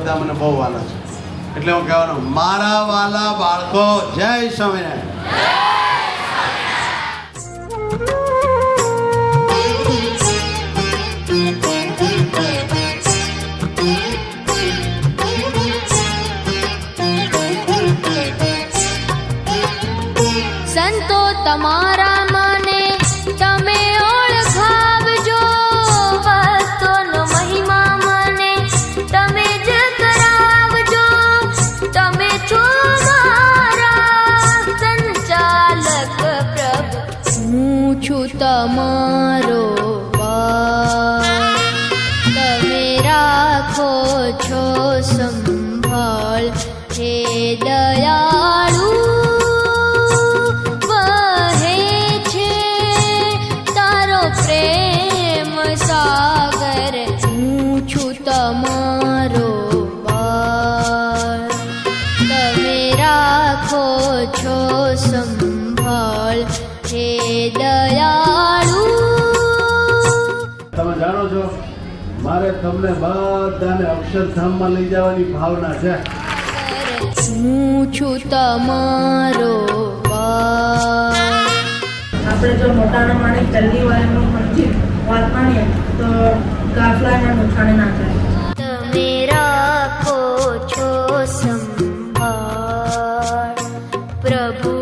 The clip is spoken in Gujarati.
બધા મને બહુ વાલા છે, એટલે હું કહેવાનું મારા વાલા બાળકો જય સ્વામિનારાયણ. સંતો તમારા મને તમે ઓળખાવજો, ભક્તોનો મહિમા મને તમે જ કરાવજો. તમે છો મારા સંચાલક પ્રભુ, હું છું તમારો વાલ. તમે રાખો છો સંભાળ હે દયાળુ. પ્રેમ સાગર હું છું તમારો બાળ. તમે રાખો છો સંભાળ હે દયાળુ. તમે જાણો છો મારે તમને બધાને અક્ષરધામમાં લઈ જવાની ભાવના છે. હું છું તમારો બાળ. આપણે જો મોટાના માણસ પહેલી વાર એમનું મનથી વાત માણીએ તો કાફલાના નુકસાને ના થાય. તમે રાખો છો સંભાળ પ્રભુ.